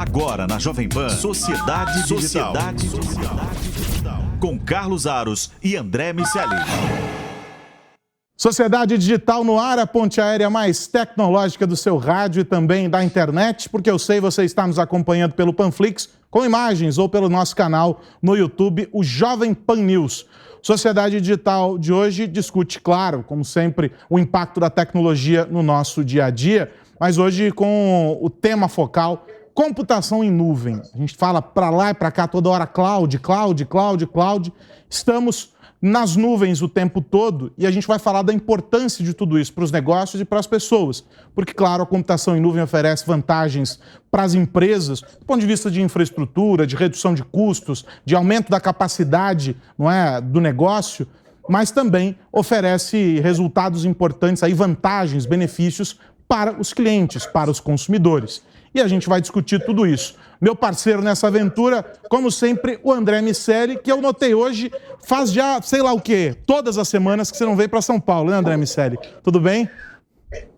Agora na Jovem Pan, Sociedade Digital. Com Carlos Aros e André Miceli. Sociedade Digital no ar, a ponte aérea mais tecnológica do seu rádio e também da internet, porque eu sei você está nos acompanhando pelo Panflix, com imagens ou pelo nosso canal no YouTube, o Jovem Pan News. Sociedade Digital de hoje discute, claro, como sempre, o impacto da tecnologia no nosso dia a dia, mas hoje com o tema focal, computação em nuvem. A gente fala para lá e para cá toda hora cloud. Estamos nas nuvens o tempo todo e a gente vai falar da importância de tudo isso para os negócios e para as pessoas. Porque, claro, a computação em nuvem oferece vantagens para as empresas, do ponto de vista de infraestrutura, de redução de custos, de aumento da capacidade, não é, do negócio, mas também oferece resultados importantes, aí, vantagens, benefícios para os clientes, para os consumidores. E a gente vai discutir tudo isso. Meu parceiro nessa aventura, como sempre, o André Miceli, que eu notei hoje, faz já, sei lá o quê, todas as semanas que você não veio para São Paulo, né, André Miceli? Tudo bem?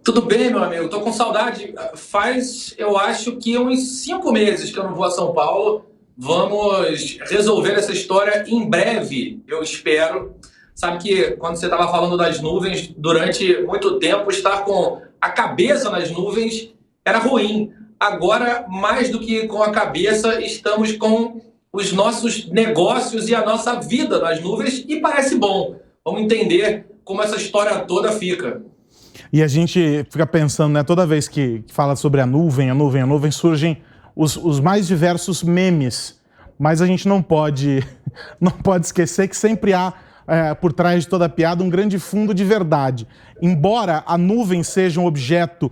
Tudo bem, meu amigo. Tô com saudade. Faz, eu acho que uns 5 meses que eu não vou a São Paulo. Vamos resolver essa história em breve, eu espero. Sabe que quando você estava falando das nuvens, durante muito tempo, estar com a cabeça nas nuvens era ruim. Agora, mais do que com a cabeça, estamos com os nossos negócios e a nossa vida nas nuvens e parece bom. Vamos entender como essa história toda fica. E a gente fica pensando, né, toda vez que fala sobre a nuvem, surgem os mais diversos memes. Mas a gente não pode esquecer que sempre há, por trás de toda piada, um grande fundo de verdade. Embora a nuvem seja um objeto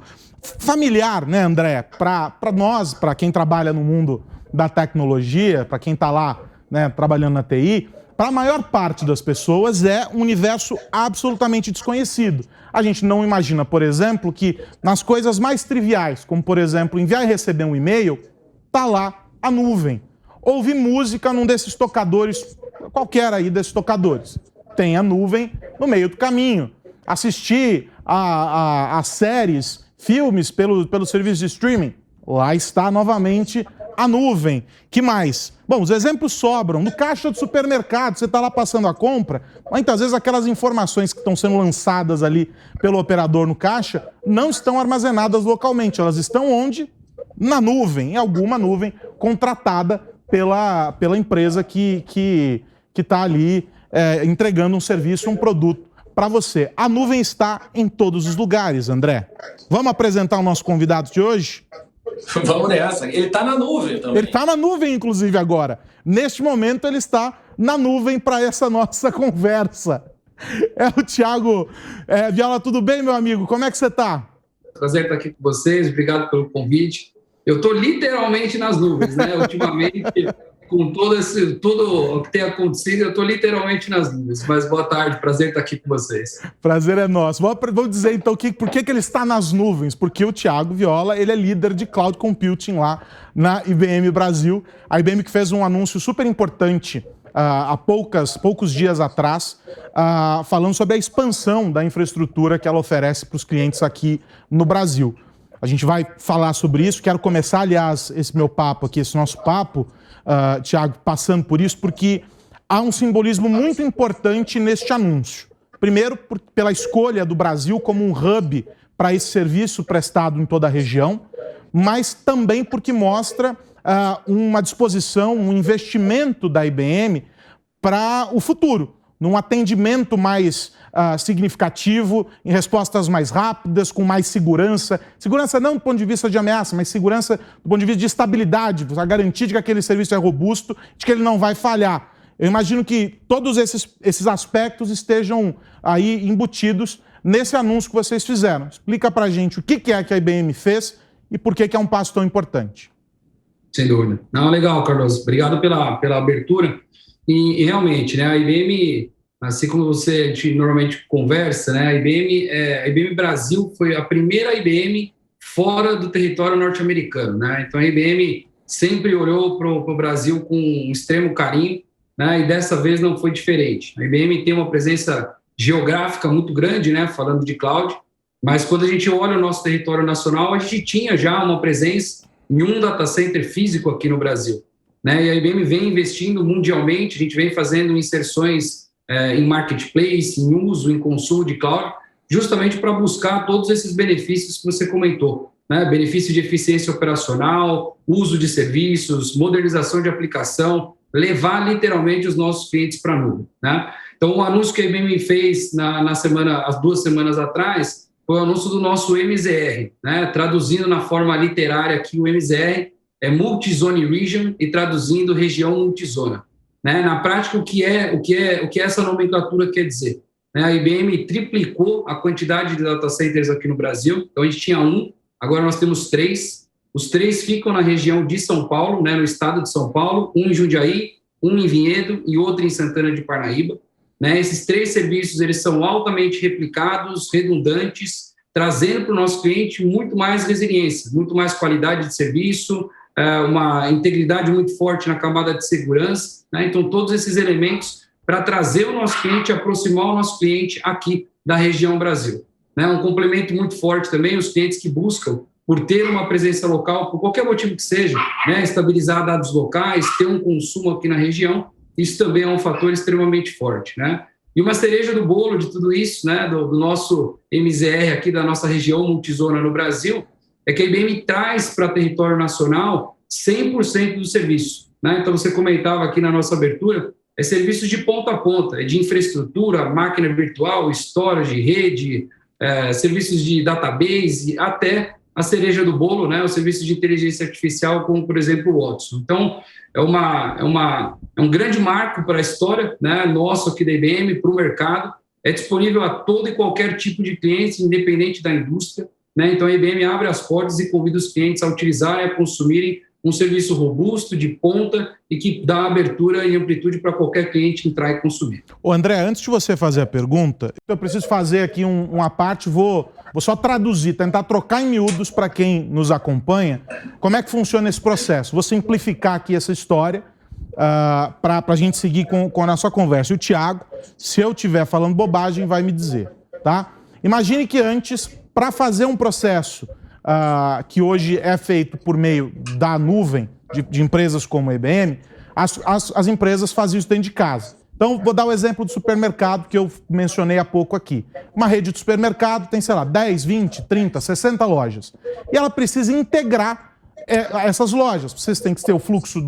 familiar, né, André? Para nós, para quem trabalha no mundo da tecnologia, para quem está lá, né, trabalhando na TI, para a maior parte das pessoas é um universo absolutamente desconhecido. A gente não imagina, por exemplo, que nas coisas mais triviais, como, por exemplo, enviar e receber um e-mail, está lá a nuvem. Ouvir música num desses tocadores, qualquer aí desses tocadores. Tem a nuvem no meio do caminho. Assistir a séries, filmes pelo serviço de streaming, lá está novamente a nuvem. Que mais? Bom, os exemplos sobram. No caixa do supermercado, você está lá passando a compra, muitas vezes aquelas informações que estão sendo lançadas ali pelo operador no caixa não estão armazenadas localmente. Elas estão onde? Na nuvem, em alguma nuvem contratada pela empresa que está ali entregando um serviço, um produto para você. A nuvem está em todos os lugares, André. Vamos apresentar o nosso convidado de hoje? Vamos nessa. Ele está na nuvem também. Ele está na nuvem, inclusive, agora. Neste momento, ele está na nuvem para essa nossa conversa. É o Thiago Viola. Tudo bem, meu amigo? Como é que você está? Prazer estar aqui com vocês. Obrigado pelo convite. Eu estou literalmente nas nuvens, né? Ultimamente, com tudo o que tem acontecido, eu estou literalmente nas nuvens. Mas boa tarde, prazer estar aqui com vocês. Prazer é nosso. Vamos dizer, então, por que ele está nas nuvens? Porque o Thiago Viola, ele é líder de Cloud Computing lá na IBM Brasil. A IBM que fez um anúncio super importante há poucos dias atrás, falando sobre a expansão da infraestrutura que ela oferece para os clientes aqui no Brasil. A gente vai falar sobre isso. Quero começar, aliás, esse nosso papo, Thiago, passando por isso, porque há um simbolismo muito importante neste anúncio. Primeiro, pela escolha do Brasil como um hub para esse serviço prestado em toda a região, mas também porque mostra uma disposição, um investimento da IBM para o futuro, num atendimento mais significativo, em respostas mais rápidas, com mais segurança. Segurança não do ponto de vista de ameaça, mas segurança do ponto de vista de estabilidade, a garantia de que aquele serviço é robusto, de que ele não vai falhar. Eu imagino que todos esses aspectos estejam aí embutidos nesse anúncio que vocês fizeram. Explica pra gente o que é que a IBM fez e por que é um passo tão importante. Sem dúvida. Não, legal, Carlos. Obrigado pela abertura. E realmente, né, a IBM, assim como a gente normalmente conversa, né, a IBM Brasil foi a primeira IBM fora do território norte-americano, né? Então a IBM sempre olhou para o Brasil com um extremo carinho, né? E dessa vez não foi diferente. A IBM tem uma presença geográfica muito grande, né, falando de cloud, mas quando a gente olha o nosso território nacional, a gente tinha já uma presença em um data center físico aqui no Brasil, né? E a IBM vem investindo mundialmente, a gente vem fazendo inserções em marketplace, em uso, em consumo de cloud, justamente para buscar todos esses benefícios que você comentou, né? Benefício de eficiência operacional, uso de serviços, modernização de aplicação, levar literalmente os nossos clientes para a nuvem, né? Então, o anúncio que a IBM fez as 2 semanas atrás foi o anúncio do nosso MZR, né? Traduzindo na forma literária aqui, o MZR é Multi-Zone Region e traduzindo região multizona, né? Na prática, o que essa nomenclatura quer dizer? A IBM triplicou a quantidade de data centers aqui no Brasil. Então, a gente tinha 1, agora nós temos 3. Os 3 ficam na região de São Paulo, né, no estado de São Paulo, um em Jundiaí, um em Vinhedo e outro em Santana de Parnaíba. Né? Esses 3 serviços eles são altamente replicados, redundantes, trazendo para o nosso cliente muito mais resiliência, muito mais qualidade de serviço, uma integridade muito forte na camada de segurança. Né? Então, todos esses elementos para trazer o nosso cliente, aproximar o nosso cliente aqui da região Brasil. Né? Um complemento muito forte também, os clientes que buscam por ter uma presença local, por qualquer motivo que seja, né? Estabilizar dados locais, ter um consumo aqui na região, isso também é um fator extremamente forte, né? E uma cereja do bolo de tudo isso, né, do nosso MZR aqui, da nossa região multizona no Brasil, é que a IBM traz para território nacional 100% do serviço, né? Então, você comentava aqui na nossa abertura, é serviços de ponta a ponta, é de infraestrutura, máquina virtual, storage, rede, serviços de database, até a cereja do bolo, né, o serviço de inteligência artificial, como, por exemplo, o Watson. Então, é um grande marco para a história, né, nosso aqui da IBM, para o mercado. É disponível a todo e qualquer tipo de cliente, independente da indústria. Né? Então, a IBM abre as portas e convida os clientes a utilizarem, a consumirem um serviço robusto, de ponta e que dá abertura e amplitude para qualquer cliente entrar e consumir. Ô André, antes de você fazer a pergunta, eu preciso fazer aqui uma parte, vou só traduzir, tentar trocar em miúdos para quem nos acompanha, como é que funciona esse processo. Vou simplificar aqui essa história para a gente seguir com a nossa conversa. E o Thiago, se eu estiver falando bobagem, vai me dizer, tá? Imagine que antes, para fazer um processo que hoje é feito por meio da nuvem de empresas como a IBM, as empresas faziam isso dentro de casa. Então, vou dar o exemplo do supermercado que eu mencionei há pouco aqui. Uma rede de supermercado tem, sei lá, 10, 20, 30, 60 lojas. E ela precisa integrar essas lojas. Vocês têm que ter o fluxo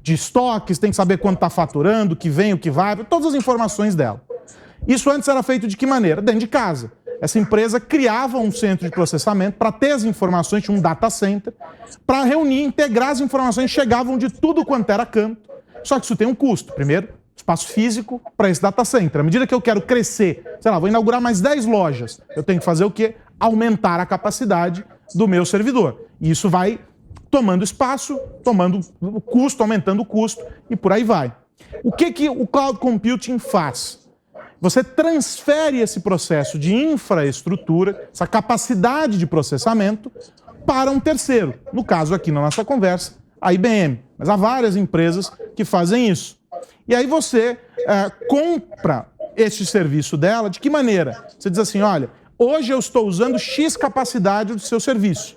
de estoques, tem que saber quanto está faturando, o que vem, o que vai, todas as informações dela. Isso antes era feito de que maneira? Dentro de casa. Essa empresa criava um centro de processamento para ter as informações, tinha um data center, para reunir, integrar as informações, chegavam de tudo quanto era canto. Só que isso tem um custo. Primeiro, espaço físico para esse data center. À medida que eu quero crescer, sei lá, vou inaugurar mais 10 lojas, eu tenho que fazer o quê? Aumentar a capacidade do meu servidor. E isso vai tomando espaço, tomando o custo, aumentando o custo e por aí vai. O que o Cloud Computing faz? Você transfere esse processo de infraestrutura, essa capacidade de processamento, para um terceiro. No caso aqui na nossa conversa, a IBM. Mas há várias empresas que fazem isso. E aí você compra este serviço dela, de que maneira? Você diz assim, olha, hoje eu estou usando X capacidade do seu serviço.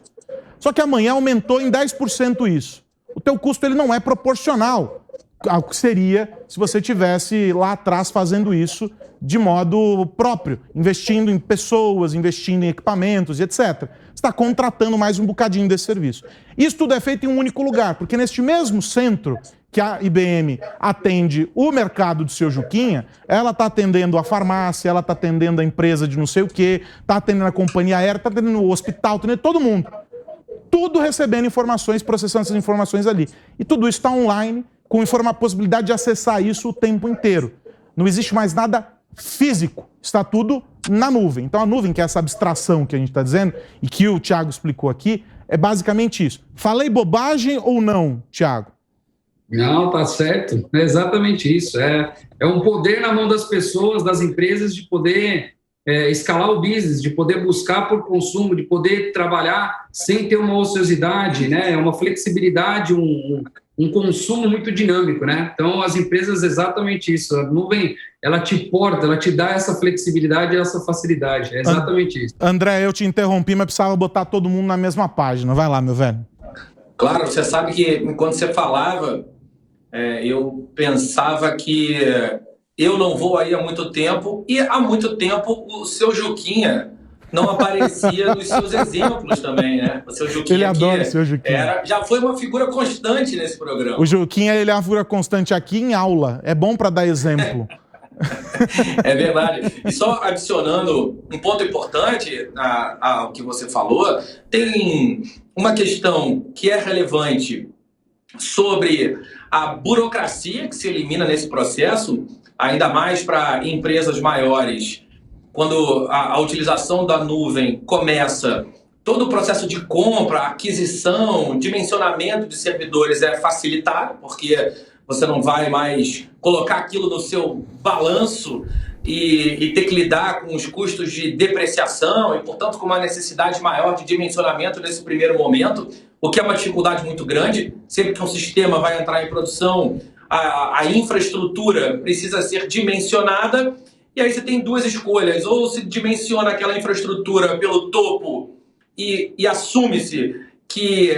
Só que amanhã aumentou em 10% isso. O teu custo ele não é proporcional ao que seria se você tivesse lá atrás fazendo isso de modo próprio, investindo em pessoas, investindo em equipamentos e etc. Você está contratando mais um bocadinho desse serviço. Isso tudo é feito em um único lugar, porque neste mesmo centro que a IBM atende o mercado do seu Juquinha, ela está atendendo a farmácia, ela está atendendo a empresa de não sei o quê, está atendendo a companhia aérea, está atendendo o hospital, está atendendo todo mundo. Tudo recebendo informações, processando essas informações ali. E tudo isso está online, com a possibilidade de acessar isso o tempo inteiro. Não existe mais nada físico, está tudo na nuvem. Então a nuvem, que é essa abstração que a gente está dizendo, e que o Thiago explicou aqui, é basicamente isso. Falei bobagem ou não, Thiago? Não, tá certo. É exatamente isso. É um poder na mão das pessoas, das empresas, de poder escalar o business, de poder buscar por consumo, de poder trabalhar sem ter uma ociosidade, né? Uma flexibilidade, um consumo muito dinâmico, né? Então, as empresas, exatamente isso. A nuvem, ela te porta, ela te dá essa flexibilidade e essa facilidade. É exatamente isso. André, eu te interrompi, mas precisava botar todo mundo na mesma página. Vai lá, meu velho. Claro, você sabe que enquanto você falava, eu pensava que eu não vou aí há muito tempo, e há muito tempo o seu Juquinha não aparecia nos seus exemplos também, né? O seu Juquinha, ele adora o seu Juquinha. já foi uma figura constante nesse programa. O Juquinha, ele é uma figura constante aqui em aula. É bom para dar exemplo. É verdade. E só adicionando um ponto importante ao que você falou, tem uma questão que é relevante sobre a burocracia que se elimina nesse processo, ainda mais para empresas maiores. Quando a utilização da nuvem começa, todo o processo de compra, aquisição, dimensionamento de servidores é facilitado, porque você não vai mais colocar aquilo no seu balanço e ter que lidar com os custos de depreciação e, portanto, com uma necessidade maior de dimensionamento nesse primeiro momento, o que é uma dificuldade muito grande. Sempre que um sistema vai entrar em produção, a infraestrutura precisa ser dimensionada. E aí você tem duas escolhas: ou se dimensiona aquela infraestrutura pelo topo e assume-se que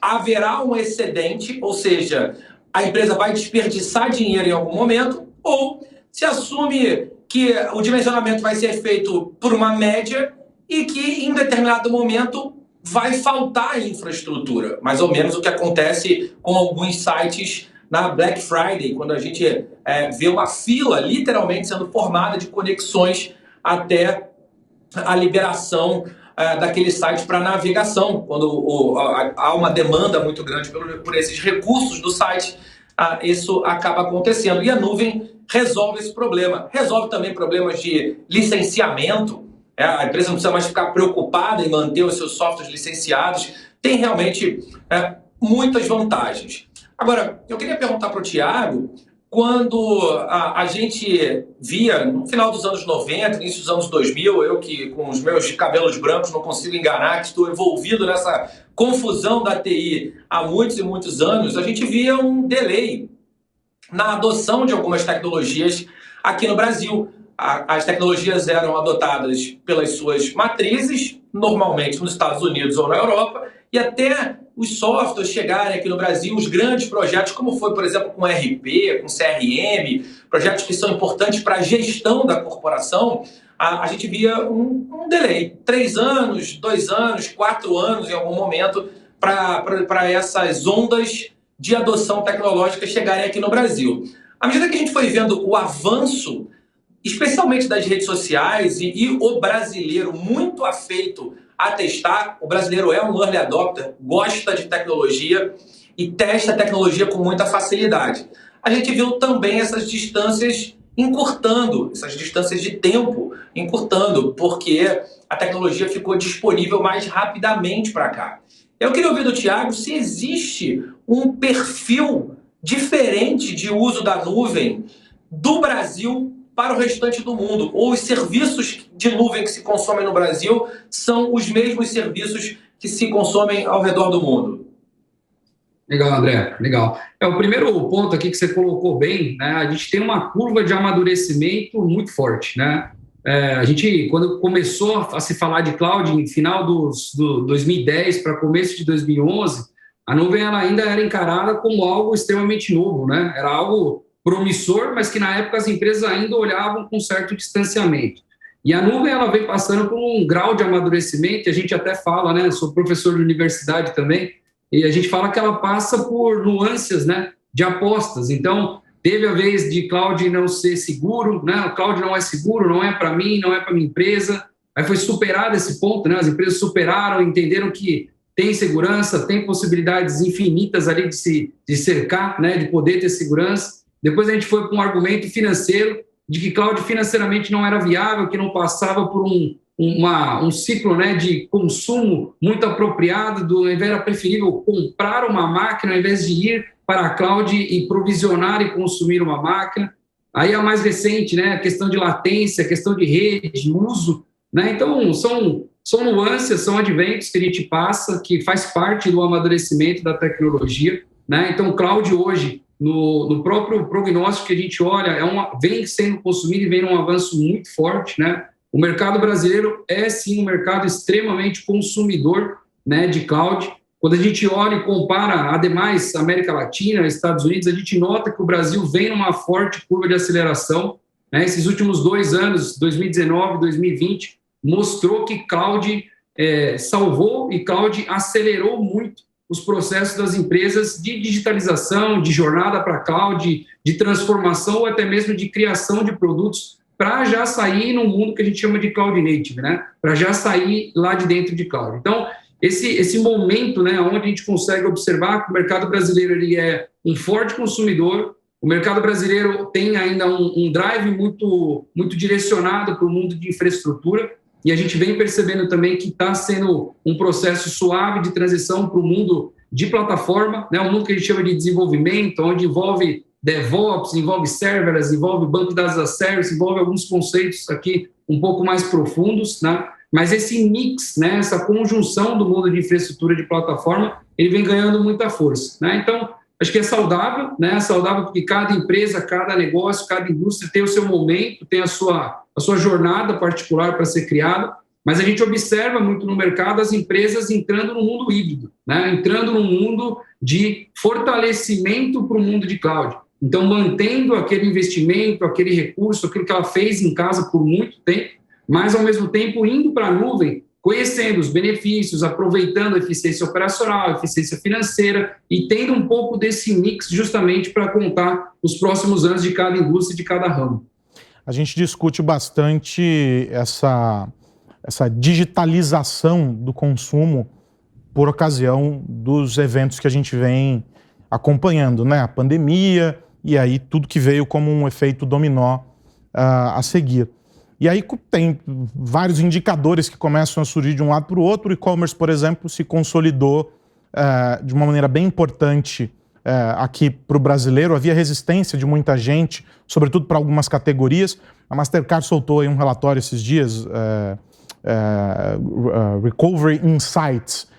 haverá um excedente, ou seja, a empresa vai desperdiçar dinheiro em algum momento, ou se assume que o dimensionamento vai ser feito por uma média e que em determinado momento vai faltar infraestrutura. Mais ou menos o que acontece com alguns sites na Black Friday, quando a gente vê uma fila literalmente sendo formada de conexões até a liberação daquele site para navegação, quando há uma demanda muito grande por esses recursos do site, isso acaba acontecendo. E a nuvem resolve esse problema. Resolve também problemas de licenciamento. A empresa não precisa mais ficar preocupada em manter os seus softwares licenciados. Tem realmente muitas vantagens. Agora, eu queria perguntar para o Thiago, quando a gente via, no final dos anos 90, início dos anos 2000, eu que com os meus cabelos brancos não consigo enganar, que estou envolvido nessa confusão da TI há muitos e muitos anos, a gente via um delay na adoção de algumas tecnologias aqui no Brasil. As tecnologias eram adotadas pelas suas matrizes, normalmente nos Estados Unidos ou na Europa, e até os softwares chegarem aqui no Brasil, os grandes projetos, como foi, por exemplo, com RP, com CRM, projetos que são importantes para a gestão da corporação, a gente via um delay. 3 anos, 2 anos, 4 anos em algum momento para essas ondas de adoção tecnológica chegarem aqui no Brasil. À medida que a gente foi vendo o avanço, especialmente das redes sociais, e o brasileiro muito afeito a testar, o brasileiro é um early adopter, gosta de tecnologia e testa a tecnologia com muita facilidade. A gente viu também essas distâncias encurtando, essas distâncias de tempo encurtando, porque a tecnologia ficou disponível mais rapidamente para cá. Eu queria ouvir do Thiago se existe um perfil diferente de uso da nuvem do Brasil para o restante do mundo, ou os serviços de nuvem que se consomem no Brasil são os mesmos serviços que se consomem ao redor do mundo. Legal, André, legal. O primeiro ponto aqui que você colocou bem, né, a gente tem uma curva de amadurecimento muito forte, né? A gente, quando começou a se falar de cloud, em final do 2010 para começo de 2011, a nuvem ela ainda era encarada como algo extremamente novo, né? Era algo promissor, mas que na época as empresas ainda olhavam com certo distanciamento. E a nuvem ela vem passando por um grau de amadurecimento, e a gente até fala, né? Sou professor de universidade também, e a gente fala que ela passa por nuances, né, de apostas. Então, teve a vez de cloud não ser seguro, né? O cloud não é seguro, não é para mim, não é para minha empresa. Aí foi superado esse ponto, né? As empresas superaram, entenderam que tem segurança, tem possibilidades infinitas ali de cercar, né, de poder ter segurança. Depois a gente foi para um argumento financeiro, de que cloud financeiramente não era viável, que não passava por um ciclo, né, de consumo muito apropriado, era preferível comprar uma máquina ao invés de ir para a cloud e provisionar e consumir uma máquina. Aí a mais recente, né, a questão de latência, a questão de rede, de uso, né? Então são nuances, são adventos que a gente passa, que faz parte do amadurecimento da tecnologia, né? Então o cloud hoje, no próprio prognóstico que a gente olha, vem sendo consumido e vem num avanço muito forte, né? O mercado brasileiro é, sim, um mercado extremamente consumidor, né, de cloud, Quando a gente olha e compara, ademais, América Latina, Estados Unidos, a gente nota que o Brasil vem numa forte curva de aceleração, né? Esses últimos 2 anos, 2019 e 2020, mostrou que cloud salvou e cloud acelerou muito os processos das empresas de digitalização, de jornada para cloud, de transformação ou até mesmo de criação de produtos para já sair no mundo que a gente chama de cloud native, né? Para já sair lá de dentro de cloud. Então, esse momento, né, onde a gente consegue observar que o mercado brasileiro ele é um forte consumidor, o mercado brasileiro tem ainda um drive muito direcionado para o mundo de infraestrutura, e a gente vem percebendo também que está sendo um processo suave de transição para o mundo de plataforma, né, um mundo que a gente chama de desenvolvimento, onde envolve DevOps, envolve serverless, envolve banco de dados as a service, envolve alguns conceitos aqui um pouco mais profundos, né? Mas esse mix, né, essa conjunção do mundo de infraestrutura de plataforma, ele vem ganhando muita força, né? Então, acho que é saudável, né? É saudável porque cada empresa, cada negócio, cada indústria tem o seu momento, tem a sua jornada particular para ser criada, mas a gente observa muito no mercado as empresas entrando no mundo híbrido, né? Entrando no mundo de fortalecimento para o mundo de cloud. Então, mantendo aquele investimento, aquele recurso, aquilo que ela fez em casa por muito tempo, mas, ao mesmo tempo, indo para a nuvem, conhecendo os benefícios, aproveitando a eficiência operacional, a eficiência financeira e tendo um pouco desse mix justamente para contar os próximos anos de cada indústria e de cada ramo. A gente discute bastante essa digitalização do consumo por ocasião dos eventos que a gente vem acompanhando, né? A pandemia e aí tudo que veio como um efeito dominó a seguir. E aí tem vários indicadores que começam a surgir de um lado para o outro. O e-commerce, por exemplo, se consolidou de uma maneira bem importante aqui para o brasileiro. Havia resistência de muita gente, sobretudo para algumas categorias. A Mastercard soltou aí um relatório esses dias, Recovery Insights,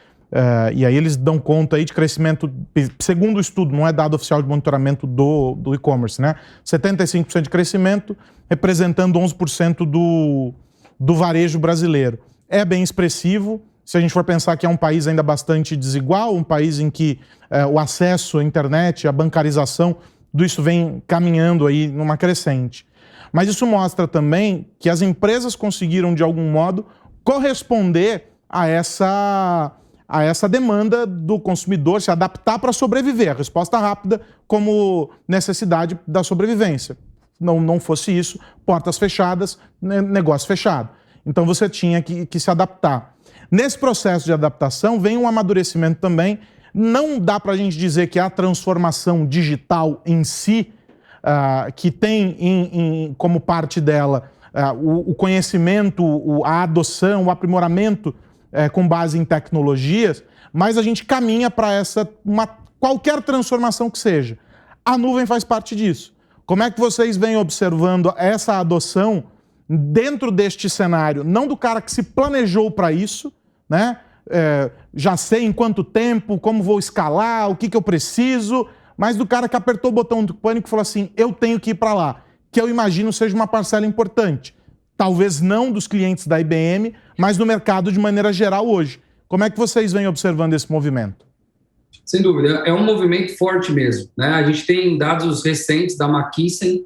e aí eles dão conta aí de crescimento, segundo o estudo, não é dado oficial de monitoramento do e-commerce, né? 75% de crescimento, representando 11% do varejo brasileiro. É bem expressivo, se a gente for pensar que é um país ainda bastante desigual, um país em que o acesso à internet, a bancarização, tudo isso vem caminhando aí numa crescente. Mas isso mostra também que as empresas conseguiram, de algum modo, corresponder a essa demanda do consumidor, se adaptar para sobreviver. A resposta rápida como necessidade da sobrevivência. Não fosse isso, portas fechadas, negócio fechado. Então você tinha que se adaptar. Nesse processo de adaptação vem um amadurecimento também. Não dá para a gente dizer que a transformação digital em si, que tem como parte dela o conhecimento, a adoção, o aprimoramento com base em tecnologias, mas a gente caminha para qualquer transformação que seja. A nuvem faz parte disso. Como é que vocês vêm observando essa adoção dentro deste cenário? Não do cara que se planejou para isso, né? Já sei em quanto tempo, como vou escalar, o que eu preciso, mas do cara que apertou o botão do pânico e falou assim, eu tenho que ir para lá, que eu imagino seja uma parcela importante. Talvez não dos clientes da IBM, mas do mercado de maneira geral hoje. Como é que vocês vêm observando esse movimento? Sem dúvida, é um movimento forte mesmo, né? A gente tem dados recentes da McKinsey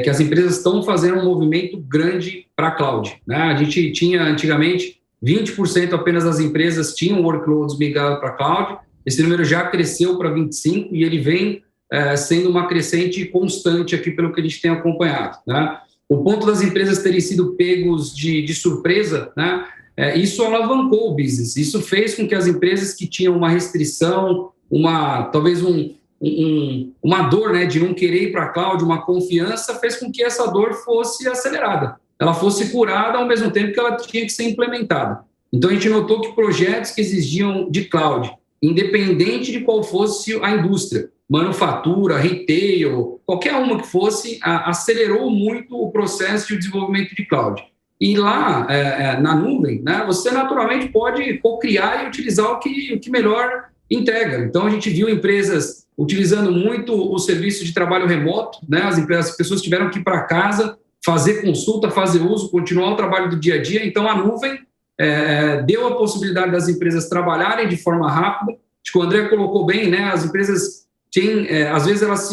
que as empresas estão fazendo um movimento grande para a cloud, né? A gente tinha antigamente 20% apenas das empresas tinham workloads migrados para a cloud. Esse número já cresceu para 25% e ele vem sendo uma crescente constante aqui pelo que a gente tem acompanhado, né? O ponto das empresas terem sido pegos de surpresa, né? Isso alavancou o business. Isso fez com que as empresas que tinham uma restrição, talvez uma dor, né, de não querer ir para a cloud, uma confiança, fez com que essa dor fosse acelerada. Ela fosse curada ao mesmo tempo que ela tinha que ser implementada. Então, a gente notou que projetos que exigiam de cloud, independente de qual fosse a indústria, manufatura, retail, qualquer uma que fosse, acelerou muito o processo de desenvolvimento de cloud. E lá, na nuvem, né, você naturalmente pode co-criar e utilizar o que melhor entrega. Então, a gente viu empresas utilizando muito o serviço de trabalho remoto, né, as pessoas tiveram que ir para casa, fazer consulta, fazer uso, continuar o trabalho do dia a dia. Então, a nuvem deu a possibilidade das empresas trabalharem de forma rápida. Acho que o André colocou bem, né? As empresas às vezes elas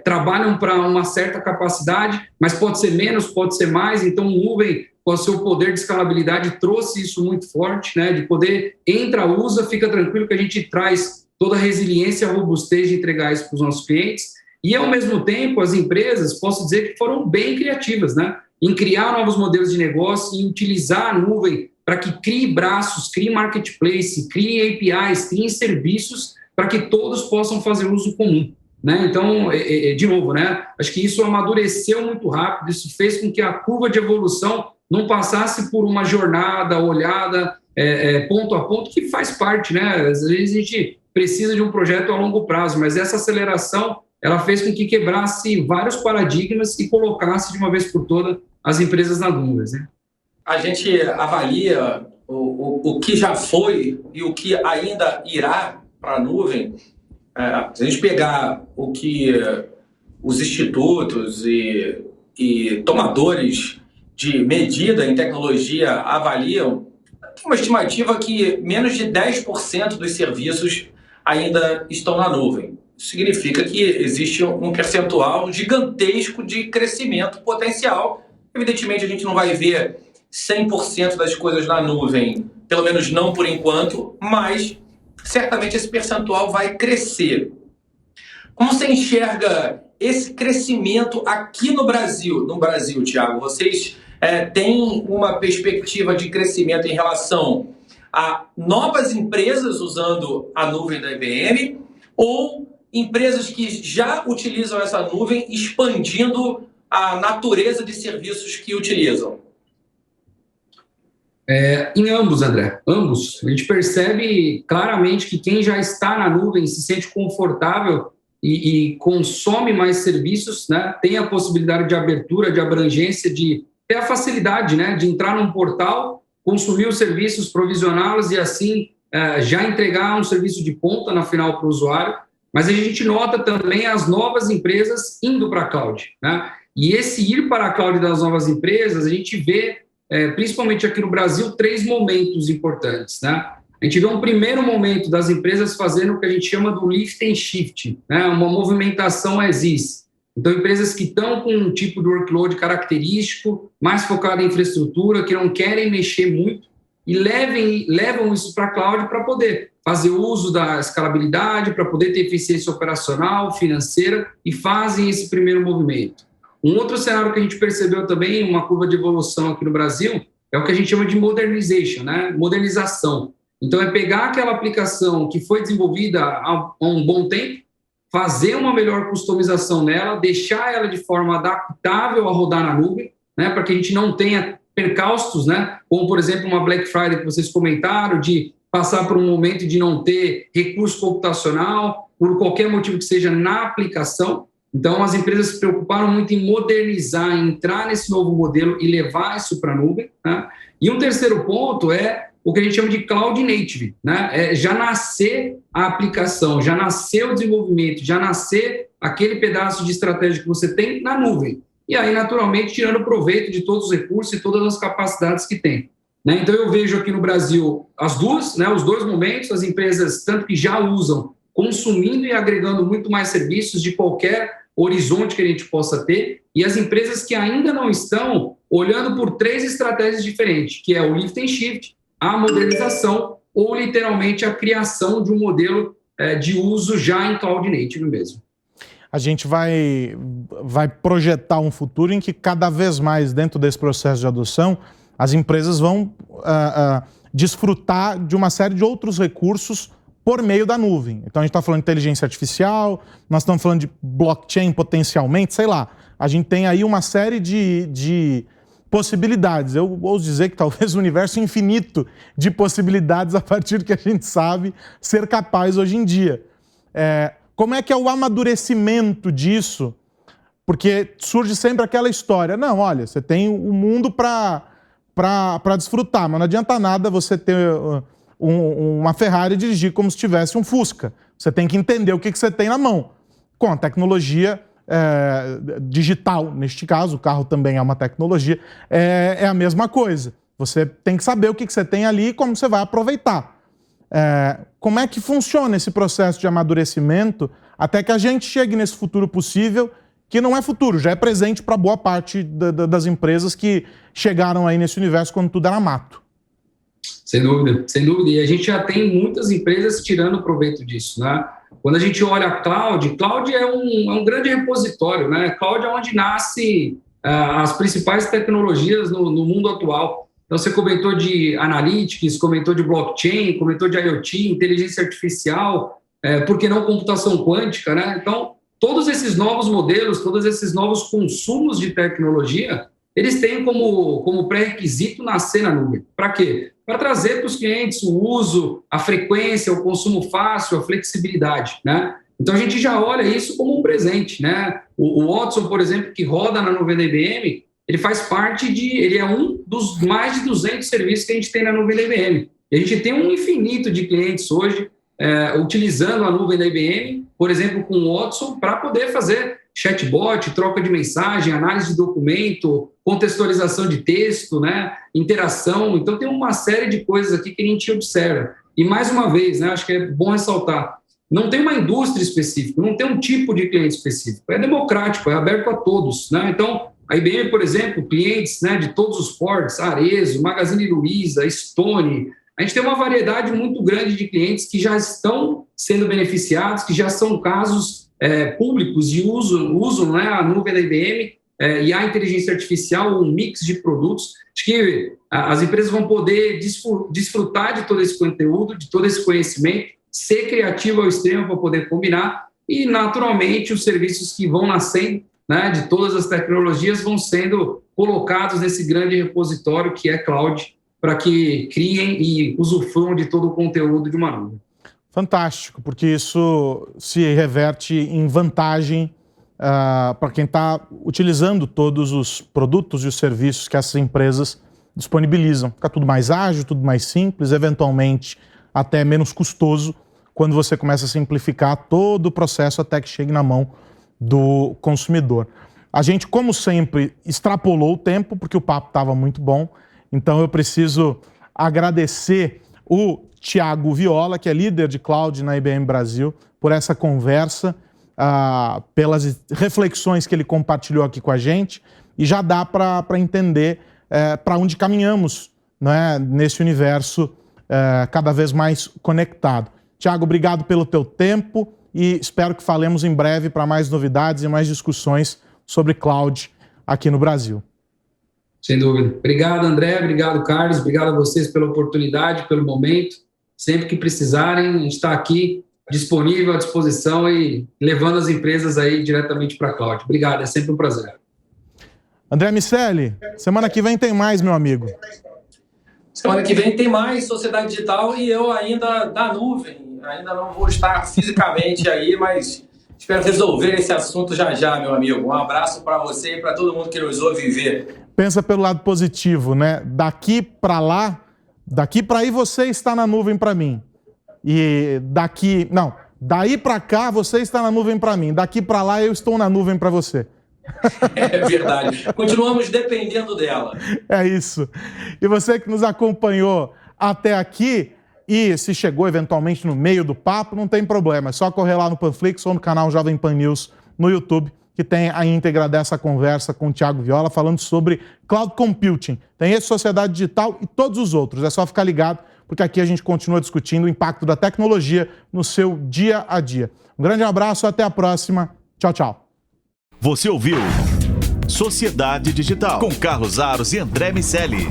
trabalham para uma certa capacidade, mas pode ser menos, pode ser mais. Então, o nuvem, com o seu poder de escalabilidade, trouxe isso muito forte, né? De poder, entra, usa, fica tranquilo que a gente traz toda a resiliência e a robustez de entregar isso para os nossos clientes. E, ao mesmo tempo, as empresas, posso dizer que foram bem criativas, né? Em criar novos modelos de negócio, em utilizar a nuvem para que crie braços, crie marketplace, crie APIs, crie serviços para que todos possam fazer uso comum, né? Então, de novo, né? Acho que isso amadureceu muito rápido, isso fez com que a curva de evolução não passasse por uma jornada, olhada, ponto a ponto, que faz parte, né? Às vezes a gente precisa de um projeto a longo prazo, mas essa aceleração, ela fez com que quebrasse vários paradigmas e colocasse de uma vez por todas as empresas na nuvem, né? A gente avalia o que já foi e o que ainda irá para a nuvem. Se a gente pegar o que os institutos e tomadores de medida em tecnologia avaliam, tem uma estimativa que menos de 10% dos serviços ainda estão na nuvem. Isso significa que existe um percentual gigantesco de crescimento potencial. Evidentemente, a gente não vai ver 100% das coisas na nuvem, pelo menos não por enquanto, mas certamente esse percentual vai crescer. Como você enxerga esse crescimento aqui no Brasil? No Brasil, Thiago, vocês têm uma perspectiva de crescimento em relação a novas empresas usando a nuvem da IBM ou empresas que já utilizam essa nuvem expandindo a natureza de serviços que utilizam? Em ambos, André, ambos. A gente percebe claramente que quem já está na nuvem se sente confortável e consome mais serviços, né? Tem a possibilidade de abertura, de abrangência, de ter a facilidade, né? De entrar num portal, consumir os serviços, provisioná-los e assim já entregar um serviço de ponta na final para o usuário. Mas a gente nota também as novas empresas indo para a cloud, né? E esse ir para a cloud das novas empresas, a gente vê, principalmente aqui no Brasil, 3 momentos importantes, né? A gente vê um primeiro momento das empresas fazendo o que a gente chama do lift and shift, né? Uma movimentação as is. Então, empresas que estão com um tipo de workload característico, mais focado em infraestrutura, que não querem mexer muito, e levam isso para a cloud para poder fazer uso da escalabilidade, para poder ter eficiência operacional, financeira, e fazem esse primeiro movimento. Um outro cenário que a gente percebeu também, uma curva de evolução aqui no Brasil, é o que a gente chama de modernization, né? Modernização. Então, é pegar aquela aplicação que foi desenvolvida há um bom tempo, fazer uma melhor customização nela, deixar ela de forma adaptável a rodar na nuvem, né? Para que a gente não tenha percalços, né? Como, por exemplo, uma Black Friday que vocês comentaram, de passar por um momento de não ter recurso computacional, por qualquer motivo que seja na aplicação. Então, as empresas se preocuparam muito em modernizar, em entrar nesse novo modelo e levar isso para a nuvem, né? E um terceiro ponto é o que a gente chama de cloud native, né? Já nascer a aplicação, já nascer o desenvolvimento, já nascer aquele pedaço de estratégia que você tem na nuvem. E aí, naturalmente, tirando proveito de todos os recursos e todas as capacidades que tem, né? Então, eu vejo aqui no Brasil as duas, né? Os dois momentos, as empresas, tanto que já usam, consumindo e agregando muito mais serviços de qualquer horizonte que a gente possa ter, e as empresas que ainda não estão olhando por 3 estratégias diferentes, que é o lift and shift, a modernização ou, literalmente, a criação de um modelo de uso já em cloud native mesmo. A gente vai projetar um futuro em que cada vez mais, dentro desse processo de adoção, as empresas vão desfrutar de uma série de outros recursos por meio da nuvem. Então, a gente está falando de inteligência artificial, nós estamos falando de blockchain potencialmente, sei lá. A gente tem aí uma série de possibilidades. Eu ouso dizer que talvez um universo infinito de possibilidades a partir do que a gente sabe ser capaz hoje em dia. Como é que é o amadurecimento disso? Porque surge sempre aquela história. Não, olha, você tem o mundo para desfrutar, mas não adianta nada você ter uma Ferrari e dirigir como se tivesse um Fusca. Você tem que entender o que você tem na mão. Com a tecnologia digital, neste caso, o carro também é uma tecnologia, é a mesma coisa. Você tem que saber o que você tem ali e como você vai aproveitar. Como é que funciona esse processo de amadurecimento até que a gente chegue nesse futuro possível, que não é futuro, já é presente para boa parte das empresas que chegaram aí nesse universo quando tudo era mato? Sem dúvida, sem dúvida. E a gente já tem muitas empresas tirando proveito disso, né? Quando a gente olha a cloud é um grande repositório, né? Cloud é onde nasce as principais tecnologias no mundo atual. Então, você comentou de analytics, comentou de blockchain, comentou de IoT, inteligência artificial, por que não computação quântica, né? Então, todos esses novos modelos, todos esses novos consumos de tecnologia, eles têm como pré-requisito nascer na nuvem. Para quê? Para trazer para os clientes o uso, a frequência, o consumo fácil, a flexibilidade, né? Então, a gente já olha isso como um presente, né? O Watson, por exemplo, que roda na nuvem da IBM, ele faz parte ele é um dos mais de 200 serviços que a gente tem na nuvem da IBM. E a gente tem um infinito de clientes hoje utilizando a nuvem da IBM, por exemplo, com o Watson, para poder fazer chatbot, troca de mensagem, análise de documento, contextualização de texto, né, interação. Então, tem uma série de coisas aqui que a gente observa. E, mais uma vez, né, acho que é bom ressaltar, não tem uma indústria específica, não tem um tipo de cliente específico. É democrático, é aberto a todos, né? Então, a IBM, por exemplo, clientes, né, de todos os portes, Arezzo, Magazine Luiza, Stone, a gente tem uma variedade muito grande de clientes que já estão sendo beneficiados, que já são casos públicos e usam, né, a nuvem da IBM e a inteligência artificial, um mix de produtos, de que as empresas vão poder desfrutar de todo esse conteúdo, de todo esse conhecimento, ser criativo ao extremo para poder combinar e, naturalmente, os serviços que vão nascendo, né, de todas as tecnologias vão sendo colocados nesse grande repositório que é cloud, para que criem e usufruam de todo o conteúdo de uma nuvem. Fantástico, porque isso se reverte em vantagem para quem está utilizando todos os produtos e os serviços que essas empresas disponibilizam. Fica tudo mais ágil, tudo mais simples, eventualmente até menos custoso, quando você começa a simplificar todo o processo até que chegue na mão do consumidor. A gente, como sempre, extrapolou o tempo, porque o papo estava muito bom, então eu preciso agradecer o Thiago Viola, que é líder de cloud na IBM Brasil, por essa conversa, pelas reflexões que ele compartilhou aqui com a gente, e já dá para entender para onde caminhamos, né, nesse universo cada vez mais conectado. Thiago, obrigado pelo teu tempo e espero que falemos em breve para mais novidades e mais discussões sobre cloud aqui no Brasil. Sem dúvida. Obrigado, André. Obrigado, Carlos. Obrigado a vocês pela oportunidade, pelo momento. Sempre que precisarem, a gente está aqui disponível, à disposição e levando as empresas aí diretamente para a cloud. Obrigado, é sempre um prazer. André Miceli, semana que vem tem mais, meu amigo. Semana que vem tem mais Sociedade Digital e eu ainda da nuvem. Ainda não vou estar fisicamente aí, mas espero resolver esse assunto já, meu amigo. Um abraço para você e para todo mundo que nos ouve ver. Pensa pelo lado positivo, né? Daqui para lá, daqui para aí você está na nuvem para mim. E daí para cá você está na nuvem para mim. Daqui para lá eu estou na nuvem para você. É verdade. Continuamos dependendo dela. É isso. E você que nos acompanhou até aqui e se chegou eventualmente no meio do papo, não tem problema. É só correr lá no Panflix ou no canal Jovem Pan News no YouTube, que tem a íntegra dessa conversa com o Thiago Viola falando sobre Cloud Computing. Tem esse Sociedade Digital e todos os outros. É só ficar ligado, porque aqui a gente continua discutindo o impacto da tecnologia no seu dia a dia. Um grande abraço, até a próxima. Tchau, tchau. Você ouviu Sociedade Digital com Carlos Aros e André Miceli.